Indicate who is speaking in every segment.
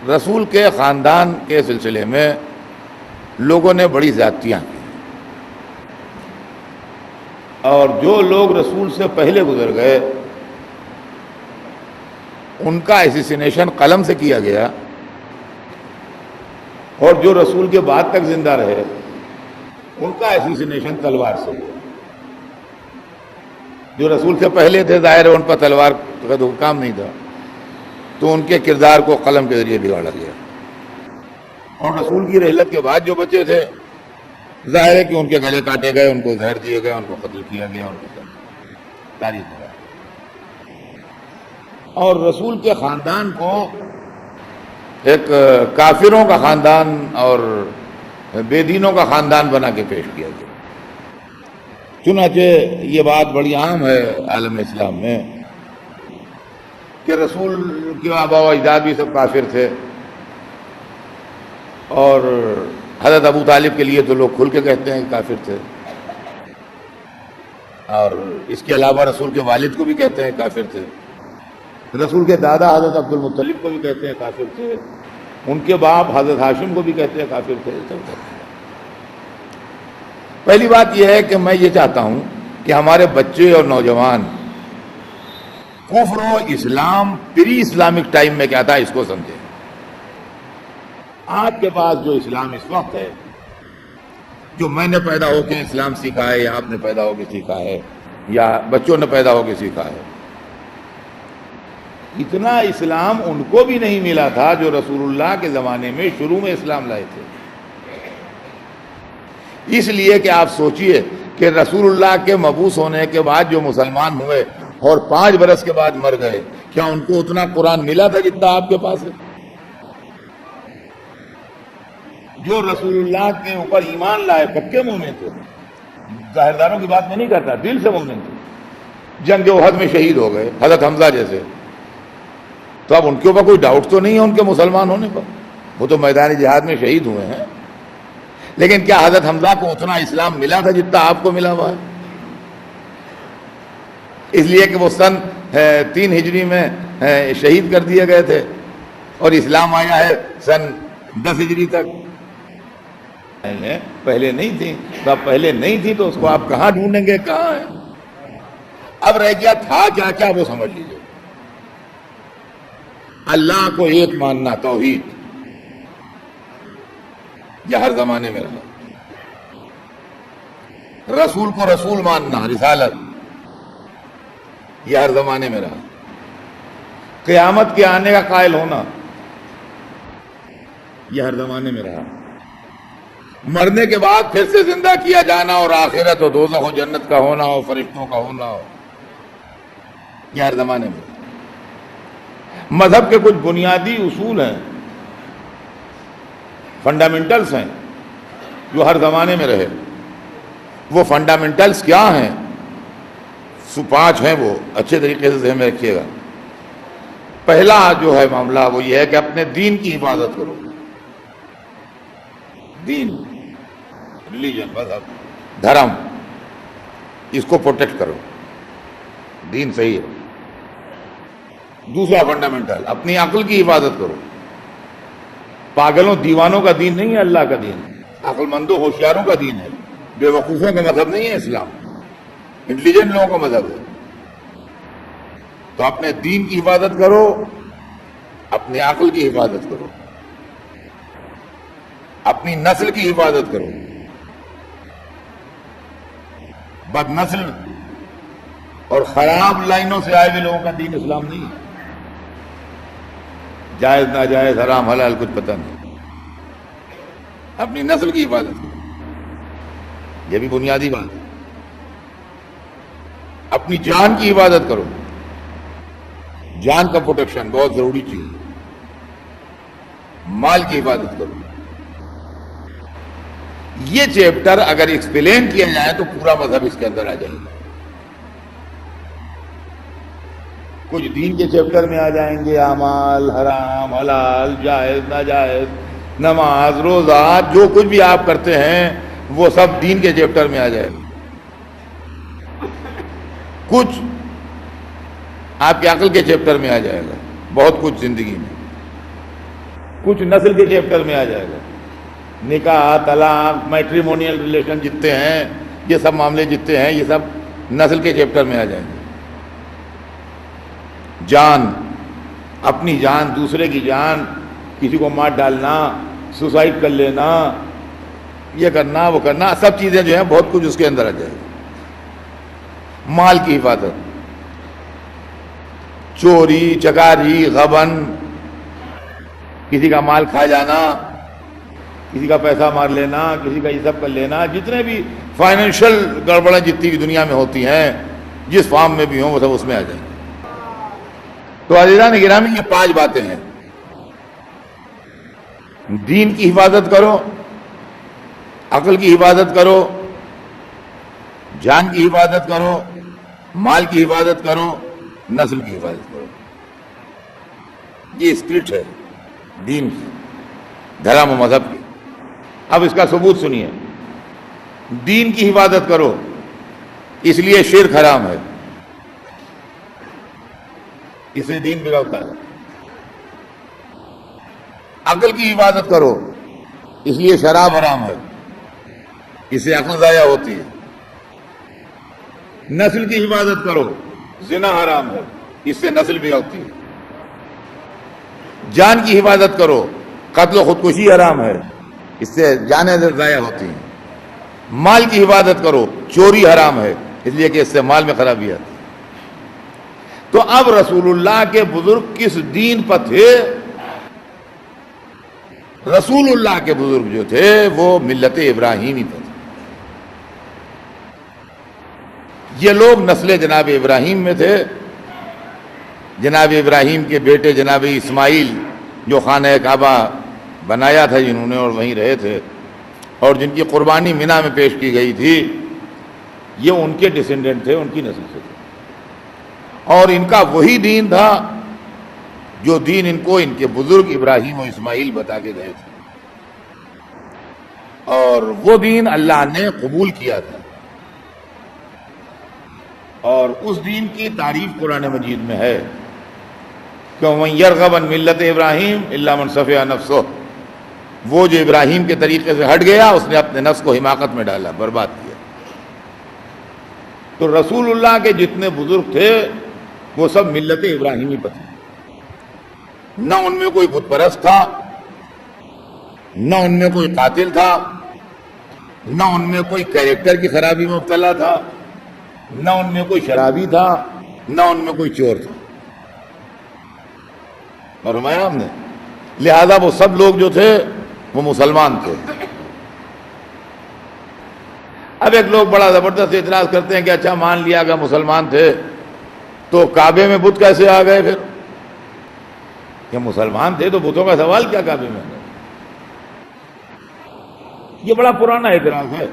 Speaker 1: رسول کے خاندان کے سلسلے میں لوگوں نے بڑی زیادتیاں کی، اور جو لوگ رسول سے پہلے گزر گئے ان کا ایسیسینیشن قلم سے کیا گیا، اور جو رسول کے بعد تک زندہ رہے ان کا ایسیسینیشن تلوار سے ہوا۔ جو رسول سے پہلے تھے ظاہر ہے ان پر تلوار کا تو کام نہیں تھا، تو ان کے کردار کو قلم کے ذریعے بگاڑا گیا، اور رسول کی رحلت کے بعد جو بچے تھے ظاہر ہے کہ ان کے گلے کاٹے گئے، ان کو زہر دیے گئے، ان کو قتل کیا گیا، ان کو تاریخ ہوا۔ اور رسول کے خاندان کو ایک کافروں کا خاندان اور بے دینوں کا خاندان بنا کے پیش کیا گیا۔ چنانچہ یہ بات بڑی عام ہے عالم اسلام میں کہ رسول کے آبا و اجداد بھی سب کافر تھے، اور حضرت ابو طالب کے لیے تو لوگ کھل کے کہتے ہیں کہ کافر تھے، اور اس کے علاوہ رسول کے والد کو بھی کہتے ہیں کافر تھے، رسول کے دادا حضرت عبد المطلب کو بھی کہتے ہیں کافر تھے، ان کے باپ حضرت ہاشم کو بھی کہتے ہیں کافر تھے، سب کہتے ہیں۔ پہلی بات یہ ہے کہ میں یہ چاہتا ہوں کہ ہمارے بچے اور نوجوان کفر و اسلام پری اسلامک ٹائم میں کیا تھا اس کو سمجھیں۔ آپ کے پاس جو اسلام اس وقت ہے، جو میں نے پیدا ہو کے اسلام سیکھا ہے، یا آپ نے پیدا ہو کے سیکھا ہے، یا بچوں نے پیدا ہو کے سیکھا ہے، اتنا اسلام ان کو بھی نہیں ملا تھا جو رسول اللہ کے زمانے میں شروع میں اسلام لائے تھے۔ اس لیے کہ آپ سوچئے کہ رسول اللہ کے مبعوث ہونے کے بعد جو مسلمان ہوئے اور 5 برس کے بعد مر گئے، کیا ان کو اتنا قرآن ملا تھا جتنا آپ کے پاس ہے؟ جو رسول اللہ کے اوپر ایمان لائے پکے مومن تھے، ظاہرداروں کی بات میں نہیں کرتا، دل سے مومن تھے، جنگ احد میں شہید ہو گئے حضرت حمزہ جیسے، تو اب ان کے اوپر کوئی ڈاؤٹ تو نہیں ہے ان کے مسلمان ہونے پر، وہ تو میدان جہاد میں شہید ہوئے ہیں، لیکن کیا حضرت حمزہ کو اتنا اسلام ملا تھا جتنا آپ کو ملا ہوا ہے؟ اس لیے کہ وہ سن 3 ہجری میں شہید کر دیے گئے تھے، اور اسلام آیا ہے سن 10 ہجری تک۔ پہلے نہیں تھی، تو اب پہلے نہیں تھی تو اس کو آپ کہاں ڈھونڈیں گے، کہاں ہے؟ اب رہ گیا تھا کیا کیا وہ سمجھ لیجیے۔ اللہ کو ایک ماننا، توحید، یہ ہر زمانے میں رہا۔ رسول کو رسول ماننا، رسالت، یہ ہر زمانے میں رہا۔ قیامت کے آنے کا قائل ہونا، یہ ہر زمانے میں رہا۔ مرنے کے بعد پھر سے زندہ کیا جانا، اور آخرت و دوزخ و جنت کا ہونا ہو، فرشتوں کا ہونا ہو، یہ ہر زمانے میں۔ مذہب کے کچھ بنیادی اصول ہیں، فنڈامنٹلز ہیں، جو ہر زمانے میں رہے۔ وہ فنڈامنٹلز کیا ہیں؟ 5 ہیں، وہ اچھے طریقے سے ذہن میں رکھیے گا۔ پہلا جو ہے معاملہ وہ یہ ہے کہ اپنے دین کی حفاظت کرو۔ دین، ریلیجن، مذہب، دھرم، اس کو پروٹیکٹ کرو، دین صحیح ہے۔ دوسرا فنڈامنٹل، اپنی عقل کی حفاظت کرو۔ پاگلوں دیوانوں کا دین نہیں ہے اللہ کا دین، عقل مندوں ہوشیاروں کا دین ہے، بے وقوفوں کا مذہب نہیں ہے اسلام، انٹیلیجنٹ لوگوں کا مذہب ہے۔ تو اپنے دین کی حفاظت کرو، اپنے عقل کی حفاظت کرو، اپنی نسل کی حفاظت کرو۔ بد نسل اور خراب لائنوں سے آئے ہوئے لوگوں کا دین اسلام نہیں ہے۔ جائز ناجائز، حرام حلال کچھ پتہ نہیں۔ اپنی نسل کی حفاظت کرو، یہ بھی بنیادی بات ہے۔ اپنی جان کی حفاظت کرو، جان کا پروٹیکشن بہت ضروری چیز ہے۔ مال کی حفاظت کرو۔ یہ چیپٹر اگر ایکسپلین کیا جائے تو پورا مذہب اس کے اندر آ جائے گا۔ کچھ دین کے چیپٹر میں آ جائیں گے، اعمال، حرام حلال، جائز ناجائز، نماز، روزہ، جو کچھ بھی آپ کرتے ہیں وہ سب دین کے چیپٹر میں آ جائے گا۔ کچھ آپ کی عقل کے چیپٹر میں آ جائے گا، بہت کچھ زندگی میں۔ کچھ نسل کے چیپٹر میں آ جائے گا. نکاح، طلاق، میٹریمونیل ریلیشن جتنے ہیں، یہ سب معاملے جتنے ہیں، یہ سب نسل کے چیپٹر میں آ جائیں گے. جان، اپنی جان، دوسرے کی جان، کسی کو مار ڈالنا، سوسائڈ کر لینا، یہ کرنا وہ کرنا، سب چیزیں جو ہیں بہت کچھ اس کے اندر آ جائے گا. مال کی حفاظت، چوری، چکاری، غبن، کسی کا مال کھا جانا، کسی کا پیسہ مار لینا، کسی کا یہ سب کر لینا، جتنے بھی فائنینشل گڑبڑیں جتنی بھی دنیا میں ہوتی ہیں، جس فارم میں بھی ہوں وہ سب اس میں آ جائیں گے. تو عزیزان گرامی، یہ 5 باتیں ہیں. دین کی حفاظت کرو، عقل کی حفاظت کرو، جان کی حفاظت کرو، مال کی حفاظت کرو، نسل کی حفاظت کرو. یہ اسپرٹ ہے دین کی، دھرم و مذہب کی. اب اس کا ثبوت سنیے. دین کی حفاظت کرو، اس لیے شرک حرام ہے، اس سے دین بگڑتا ہے. عقل کی حفاظت کرو، اس لیے شراب حرام ہے، اس سے عقل ضائع ہوتی ہے. نسل کی حفاظت کرو، زنا حرام ہے، اس سے نسل بگڑتی ہے. جان کی حفاظت کرو، قتل و خودکشی حرام ہے، اس سے جانیں ضائع ہوتی ہیں. مال کی حفاظت کرو، چوری حرام ہے، اس لیے کہ اس سے مال میں خرابی آتی ہے. تو اب رسول اللہ کے بزرگ کس دین پر تھے؟ رسول اللہ کے بزرگ جو تھے وہ ملت ابراہیمی پر تھے. یہ لوگ نسل جناب ابراہیم میں تھے. جناب ابراہیم کے بیٹے جناب اسماعیل، جو خانہ کعبہ بنایا تھا جنہوں نے اور وہیں رہے تھے، اور جن کی قربانی مینا میں پیش کی گئی تھی، یہ ان کے ڈسینڈنٹ تھے، ان کی نسل سے تھے. اور ان کا وہی دین تھا جو دین ان کو ان کے بزرگ ابراہیم و اسماعیل بتا کے گئے تھے، اور وہ دین اللہ نے قبول کیا تھا. اور اس دین کی تعریف قرآن مجید میں ہے کہ وَمَن يَرْغَبْ عَن مِلَّةِ إِبْرَاهِيمَ إِلَّا مَنْ سَفِهَ نَفْسَهُ، وہ جو ابراہیم کے طریقے سے ہٹ گیا، اس نے اپنے نفس کو حماقت میں ڈالا، برباد کیا. تو رسول اللہ کے جتنے بزرگ تھے وہ سب ملت ابراہیمی پر تھے. نہ ان میں کوئی بت پرست تھا، نہ ان میں کوئی قاتل تھا، نہ ان میں کوئی کیریکٹر کی خرابی میں مبتلا تھا، نہ ان میں کوئی شرابی تھا، نہ ان میں کوئی چور تھا. فرمایا ہم نے، لہذا وہ سب لوگ جو تھے وہ مسلمان تھے. اب ایک لوگ بڑا زبردست اعتراض کرتے ہیں کہ اچھا مان لیا اگر مسلمان تھے تو کعبے میں بت کیسے آ گئے؟ پھر کہ مسلمان تھے تو بتوں کا سوال کیا کعبے میں؟ یہ بڑا پرانا اعتراض ہے.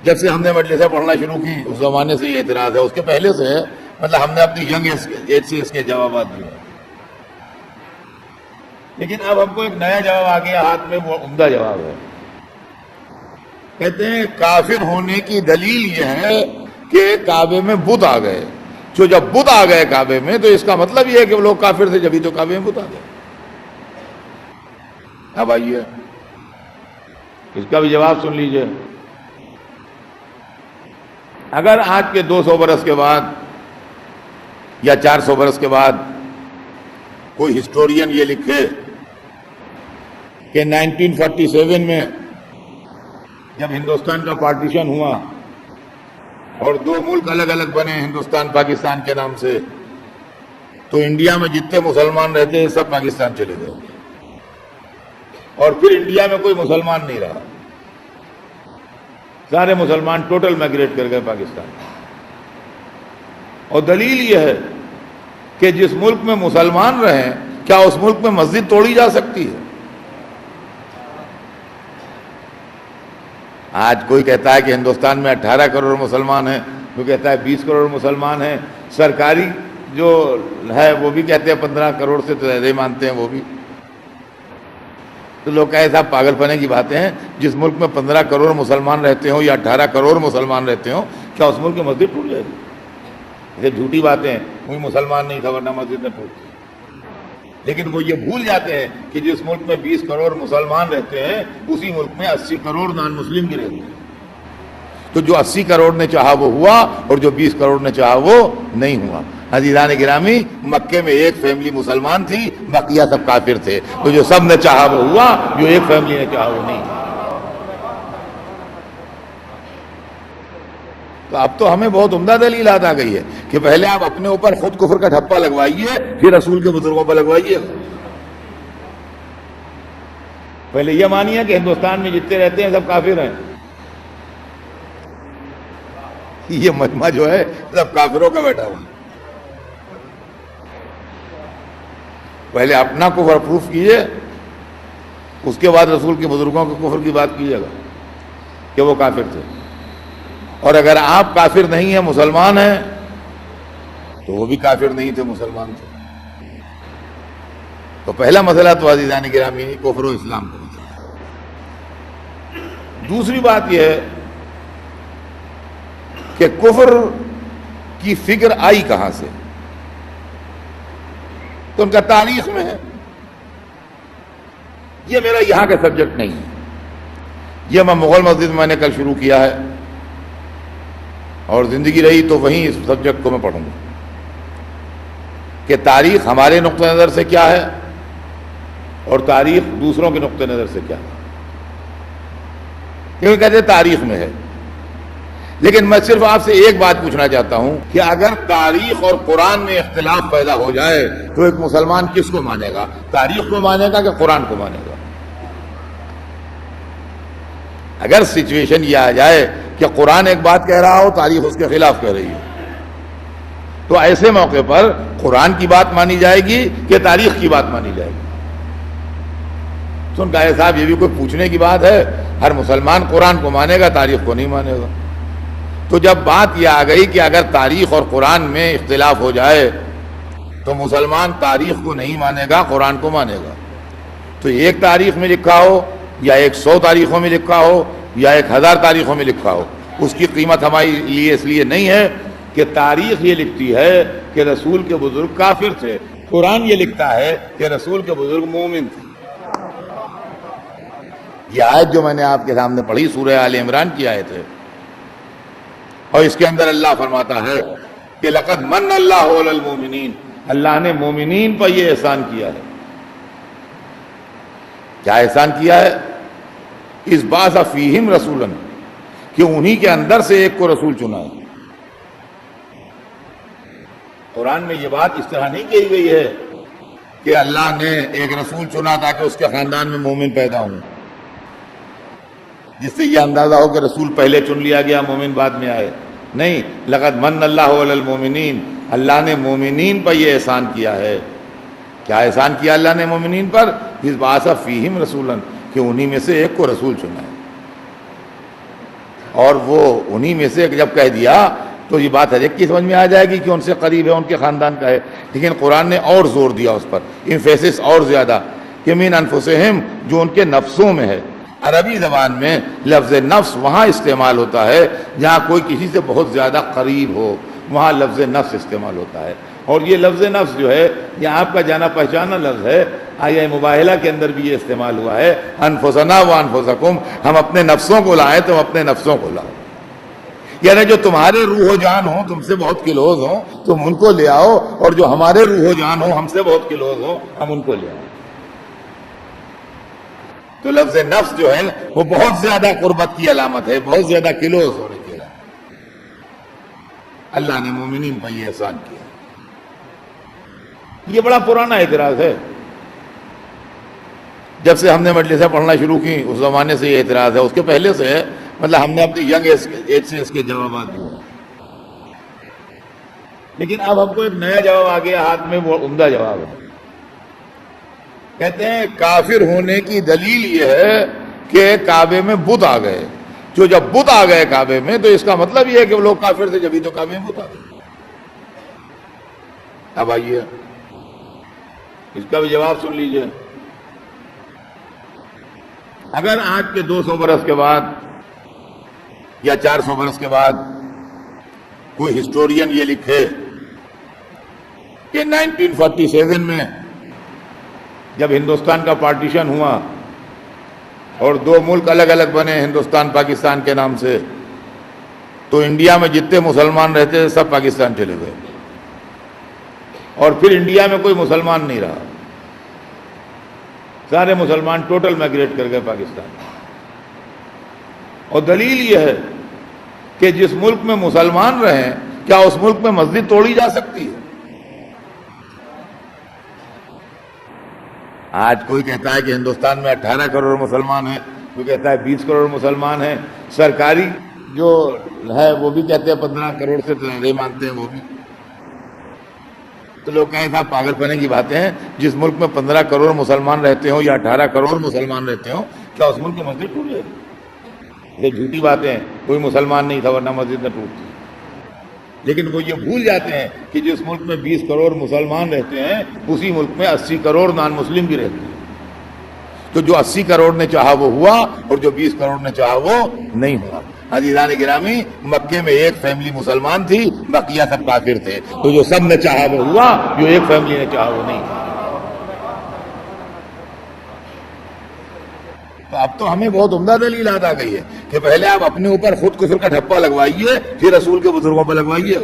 Speaker 1: جب سے ہم نے مجلسیں پڑھنا شروع کی اس زمانے سے یہ اعتراض ہے، اس کے پہلے سے ہے. مطلب ہم نے اپنی ینگ ایج سے اس کے جوابات دیے، لیکن اب ہم کو ایک نیا جواب آ گیا ہاتھ میں، وہ عمدہ جواب ہے. کہتے ہیں کافر ہونے کی دلیل یہ ہے کہ کعبے میں بت آ گئے. جو جب بت آ گئے کعبے میں تو اس کا مطلب یہ ہے کہ وہ لوگ کافر تھے، جبھی تو کعبے میں بت آ گئے. اب آئیے اس کا بھی جواب سن لیجئے. اگر آج کے 200 برس کے بعد یا 400 برس کے بعد کوئی ہسٹورین یہ لکھے کہ 1947 میں جب ہندوستان کا پارٹیشن ہوا اور 2 ملک الگ الگ بنے ہندوستان پاکستان کے نام سے، تو انڈیا میں جتنے مسلمان رہتے ہیں سب پاکستان چلے گئے، اور پھر انڈیا میں کوئی مسلمان نہیں رہا، سارے مسلمان ٹوٹل مائگریٹ کر گئے پاکستان. اور دلیل یہ ہے کہ جس ملک میں مسلمان رہیں، کیا اس ملک میں مسجد توڑی جا سکتی ہے؟ آج کوئی کہتا ہے کہ ہندوستان میں 18 کروڑ مسلمان ہیں، کوئی کہتا ہے 20 کروڑ مسلمان ہیں، سرکاری جو ہے وہ بھی کہتے ہیں 15 کروڑ سے تو زیادہ مانتے ہیں وہ بھی. تو لوگ کہے صاحب پاگل پنے کی باتیں ہیں. جس ملک میں 15 کروڑ مسلمان رہتے ہوں یا 18 کروڑ مسلمان رہتے ہوں، کیا اس ملک میں مسجد ٹوٹ جائے گی؟ یہ جھوٹی باتیں ہیں. کوئی مسلمان نہیں تھا ورنہ مسجد میں ٹوٹتی. لیکن وہ یہ بھول جاتے ہیں کہ جس ملک میں 20 کروڑ مسلمان رہتے ہیں اسی ملک میں 80 کروڑ نان مسلم بھی رہتے ہیں. تو جو 80 کروڑ نے چاہا وہ ہوا اور جو 20 کروڑ نے چاہا وہ نہیں ہوا. عزیزان گرامی، مکے میں ایک فیملی مسلمان تھی، بقیہ سب کافر تھے. تو جو سب نے چاہا وہ ہوا، جو ایک فیملی نے چاہا وہ نہیں. تو اب تو ہمیں بہت عمدہ دلیلات آ گئی ہے کہ پہلے آپ اپنے اوپر خود کفر کا ٹھپا لگوائیے، پھر رسول کے بزرگوں پر لگوائیے. پہلے یہ مانیے کہ ہندوستان میں جتنے رہتے ہیں سب کافر ہیں. یہ مجمع جو ہے سب کافروں کا بیٹھا ہوا. پہلے اپنا کفر پروف کیجئے، اس کے بعد رسول کے بزرگوں کے کفر کی بات کیجئے گا کہ وہ کافر تھے. اور اگر آپ کافر نہیں ہیں، مسلمان ہیں، تو وہ بھی کافر نہیں تھے، مسلمان تھے. تو پہلا مسئلہ تو عزیزان گرامی کفر و اسلام کا مسئلہ. دوسری بات یہ ہے کہ کفر کی فکر آئی کہاں سے؟ تو ان کا تاریخ میں ہے. یہ میرا یہاں کا سبجیکٹ نہیں ہے. یہ میں مغل مسجد میں نے کل شروع کیا ہے اور زندگی رہی تو وہیں اس سبجیکٹ کو میں پڑھوں گا کہ تاریخ ہمارے نقطہ نظر سے کیا ہے اور تاریخ دوسروں کے نقطہ نظر سے کیا ہے. کیونکہ کہتے ہیں تاریخ میں ہے. لیکن میں صرف آپ سے ایک بات پوچھنا چاہتا ہوں کہ اگر تاریخ اور قرآن میں اختلاف پیدا ہو جائے تو ایک مسلمان کس کو مانے گا؟ تاریخ کو مانے گا کہ قرآن کو مانے گا؟ اگر سچویشن یہ آ جائے کہ قرآن ایک بات کہہ رہا ہو، تاریخ اس کے خلاف کہہ رہی ہے، تو ایسے موقع پر قرآن کی بات مانی جائے گی کہ تاریخ کی بات مانی جائے گی؟ سن کا صاحب یہ بھی کوئی پوچھنے کی بات ہے؟ ہر مسلمان قرآن کو مانے گا، تاریخ کو نہیں مانے گا. تو جب بات یہ آ گئی کہ اگر تاریخ اور قرآن میں اختلاف ہو جائے تو مسلمان تاریخ کو نہیں مانے گا، قرآن کو مانے گا. تو ایک تاریخ میں لکھا ہو یا 100 تاریخوں میں لکھا ہو یا 1000 تاریخوں میں لکھا ہو، اس کی قیمت ہمارے لیے اس لیے نہیں ہے کہ تاریخ یہ لکھتی ہے کہ رسول کے بزرگ کافر تھے، قرآن یہ لکھتا ہے کہ رسول کے بزرگ مومن تھے. یہ آیت جو میں نے آپ کے سامنے پڑھی سورہ آل عمران کی آیت ہے، اور اس کے اندر اللہ فرماتا ہے کہ لقد من اللہ علی المؤمنین، اللہ نے مومنین پر یہ احسان کیا ہے. کیا احسان کیا ہے؟ اس بعث فیہم رسولا، کہ انہی کے اندر سے ایک کو رسول چنا ہے. قرآن میں یہ بات اس طرح نہیں کہی گئی ہے کہ اللہ نے ایک رسول چنا تاکہ اس کے خاندان میں مومن پیدا ہوں، جس سے یہ اندازہ ہو کہ رسول پہلے چن لیا گیا، مومن بعد میں آئے. نہیں، لقد من اللہ علی المؤمنین، اللہ نے مومنین پر یہ احسان کیا ہے. کیا احسان کیا اللہ نے مومنین پر؟ اس بعث فیہم رسولا، کہ انہی میں سے ایک کو رسول چنا ہے. اور وہ انہی میں سے جب کہہ دیا تو یہ بات ہر ایک کی سمجھ میں آ جائے گی کہ ان سے قریب ہے، ان کے خاندان کا ہے. لیکن قرآن نے اور زور دیا اس پر، امفیسس اور زیادہ، کہ من انفسہم، جو ان کے نفسوں میں ہے. عربی زبان میں لفظ نفس وہاں استعمال ہوتا ہے جہاں کوئی کسی سے بہت زیادہ قریب ہو، وہاں لفظ نفس استعمال ہوتا ہے. اور یہ لفظ نفس جو ہے یہ آپ کا جانا پہچانا لفظ ہے. آیہ مباہلہ کے اندر بھی یہ استعمال ہوا ہے، انفسنا و انفسکم، ہم اپنے نفسوں کو لائیں، تم اپنے نفسوں کو لاؤ. یعنی جو تمہارے روح و جان ہوں، تم سے بہت کلوز ہوں، تم ان کو لے آؤ، اور جو ہمارے روح و جان ہوں، ہم سے بہت کلوز ہوں، ہم ان کو لے آؤ. تو لفظ نفس جو ہے وہ بہت زیادہ قربت کی علامت ہے، بہت زیادہ کلوز ہونے کی علامت. اللہ نے مومنین پر یہ احسان کیا. یہ بڑا پرانا اعتراض ہے. جب سے ہم نے مجلسیں پڑھنا شروع کی اس زمانے سے یہ اعتراض ہے. اس کے پہلے سے ہے، مطلب ہم نے اپنی ینگ ایج سے اس کے جوابات دیے. لیکن اب ہم کو ایک نیا جواب آ گیا ہاتھ میں، وہ عمدہ جواب ہے. کہتے ہیں کافر ہونے کی دلیل یہ ہے کہ کعبے میں بت آ گئے. جو جب بت آ گئے کعبے میں تو اس کا مطلب یہ ہے کہ وہ لوگ کافر تھے، جبھی تو کعبے میں بت آ گئے. اب آئیے اس کا بھی جواب سن لیجئے. اگر آج کے 200 برس کے بعد یا 400 برس کے بعد کوئی ہسٹورین یہ لکھے کہ 1947 میں جب ہندوستان کا پارٹیشن ہوا اور دو ملک الگ الگ بنے ہندوستان پاکستان کے نام سے، تو انڈیا میں جتنے مسلمان رہتے تھے سب پاکستان چلے گئے، اور پھر انڈیا میں کوئی مسلمان نہیں رہا، سارے مسلمان ٹوٹل مائگریٹ کر گئے پاکستان۔ اور دلیل یہ ہے کہ جس ملک میں مسلمان رہیں، کیا اس ملک میں مسجد توڑی جا سکتی ہے؟ آج کوئی کہتا ہے کہ ہندوستان میں 18 کروڑ مسلمان ہیں، کوئی کہتا ہے 20 کروڑ مسلمان ہیں، سرکاری جو ہے وہ بھی کہتے ہیں 15 کروڑ سے زیادہ مانتے ہیں وہ بھی۔ تو لوگ کہیں صاحب پاگل پنے کی باتیں ہیں، جس ملک میں 15 کروڑ مسلمان رہتے ہوں یا 18 کروڑ مسلمان رہتے ہوں، کیا اس ملک کی مسجد ٹوٹ جائے گی؟ یہ جھوٹی باتیں ہیں، کوئی مسلمان نہیں تھا ورنہ مسجد نہ ٹوٹتی۔ لیکن وہ یہ بھول جاتے ہیں کہ جس ملک میں 20 کروڑ مسلمان رہتے ہیں اسی ملک میں 80 کروڑ نان مسلم بھی رہتے ہیں۔ تو جو 80 کروڑ نے چاہا وہ ہوا، اور جو 20 کروڑ نے چاہا وہ نہیں ہوا۔ عزیزان گرامی، مکے میں ایک فیملی مسلمان تھی، بقیہ سب کافر تھے، تو جو سب نے چاہا وہ ہوا، جو ایک فیملی نے چاہا وہ نہیں ہوا۔ تو اب تو ہمیں بہت عمدہ دلیل آ گئی ہے کہ پہلے آپ اپنے اوپر خود کفر کا ٹھپا لگوائیے، پھر رسول کے بزرگوں پر لگوائیے۔